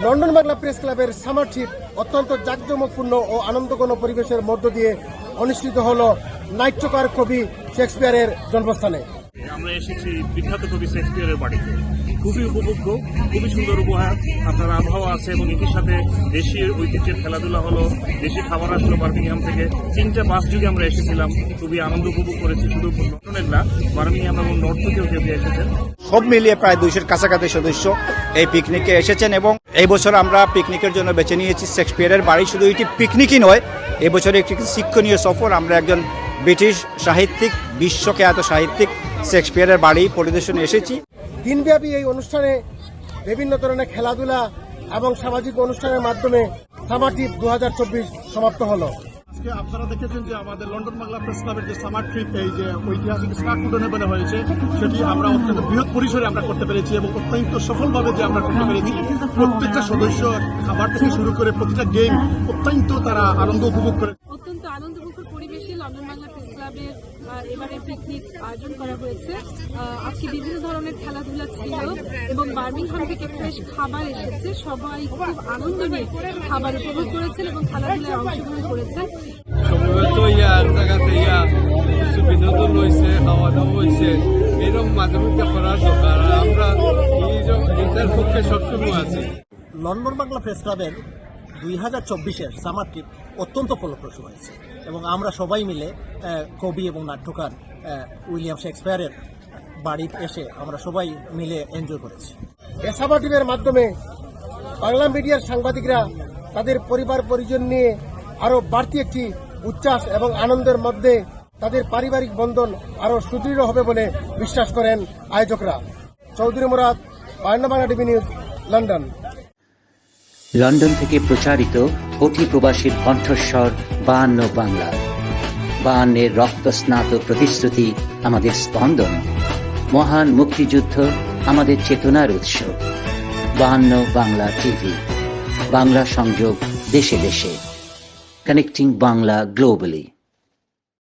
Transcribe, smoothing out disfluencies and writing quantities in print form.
London Bangla press ক্লাবের summer trip অত্যন্ত জাঁকজমকপূর্ণ ও আনন্দঘন পরিবেশের মধ্য দিয়ে অনুষ্ঠিত হলো নাট্যকার কবি শেক্সপিয়ারের জন্মস্থানে। আমরা এসেছি বিখ্যাত কবি শেক্সপিয়ারের বাড়িতে। খুবই উপভোগ্য, খুবই সুন্দর উপহার। আপনার আবহাওয়া আছে এবং এটির সাথে দেশীয় ঐতিহ্যের খেলাধুলা হলো, দেশি খাবার আসলো বার্মিংহাম থেকে। 3টে বাস যুগে আমরা এসেছিলাম, খুবই আনন্দ উপভোগ করেছি। শুধু লন্ডনের না, বার্মিংহাম এবং নর্থ থেকেও কেউ এসেছেন। সব মিলিয়ে প্রায় 200-র কাছাকাছি সদস্য এই পিকনিকে এসেছেন এবং এই বছর আমরা পিকনিকের জন্য বেছে নিয়েছি শেক্সপিয়ারের বাড়ি। শুধু এটি পিকনিকই নয়, এবছর একটি শিক্ষণীয় সফর। আমরা একজন ব্রিটিশ সাহিত্যিক, বিশ্বখ্যাত সাহিত্যিক শেক্সপিয়ারের বাড়ি পরিদর্শনে এসেছি। দিনব্যাপী এই অনুষ্ঠানে বিভিন্ন ধরনের খেলাধুলা এবং সামাজিক অনুষ্ঠানের মাধ্যমে সামার ট্রিপ 2024 সমাপ্ত হলো। আজকে আপনারা দেখেছেন যে আমাদের লন্ডন বাংলা প্রেস ক্লাবের যে সামার ট্রিপ, এই যে ঐতিহাসিক স্টার্ট উডনে হয়েছে, সেটি আমরা অত্যন্ত বৃহৎ পরিসরে আমরা করতে পেরেছি এবং অত্যন্ত সফলভাবে যে আমরা করতে পেরেছি। প্রত্যেকটা সদস্য খাবার থেকে শুরু করে প্রতিটা গেম অত্যন্ত তারা আনন্দ উপভোগ করে। অত্যন্ত আনন্দমুখর পরিবেশে লন্ডন বাংলা প্রেস ক্লাবের এবারে পিকনিক আয়োজন করা হয়েছে। আজকে বিভিন্ন ধরনের খেলাধুলা ছিল এবং বার্মিংহাম থেকে ফ্রেশ খাবার এসেছে। সবাই খুব আনন্দ নিয়ে খাবার উপভোগ করেছেন এবং খেলাধুলায় অংশগ্রহণ করেছেন। কিছু বিনোদন হয়েছে, খাওয়া দাওয়া হয়েছে, এরকম মাঝে মধ্যে করার দরকার। আমরা এটার পক্ষে সবসময় আছি। লন্ডন বাংলা প্রেস ক্লাবের 2024-এর সামার ট্রিপ অত্যন্ত ফলপ্রসূ হয়েছে এবং আমরা সবাই মিলে কবি এবং নাট্যকার উইলিয়াম শেক্সপিয়ারের বাড়িতে এসে আমরা সবাই মিলে এনজয় করেছি। এই সামার ট্রিপের মাধ্যমে বাংলা মিডিয়ার সাংবাদিকরা তাদের পরিবার পরিজন নিয়ে আরও বাড়তি একটি উচ্ছ্বাস এবং আনন্দের মধ্যে তাদের পারিবারিক বন্ধন আরও সুদৃঢ় হবে বলে বিশ্বাস করেন আয়োজকরা। Chowdhury Murad, Bangla TV news, London. London থেকে প্রচারিত অতি প্রবাসীর কণ্ঠস্বর 52 বাংলা। 52-এর রক্তস্নাত প্রতিশ্রুতি আমাদের স্পন্দন। মহান মুক্তিযুদ্ধ আমাদের চেতনার উৎস। 52 বাংলা টিভি, বাংলা সংযোগ দেশে দেশে, কানেক্টিং বাংলা গ্লোবালি।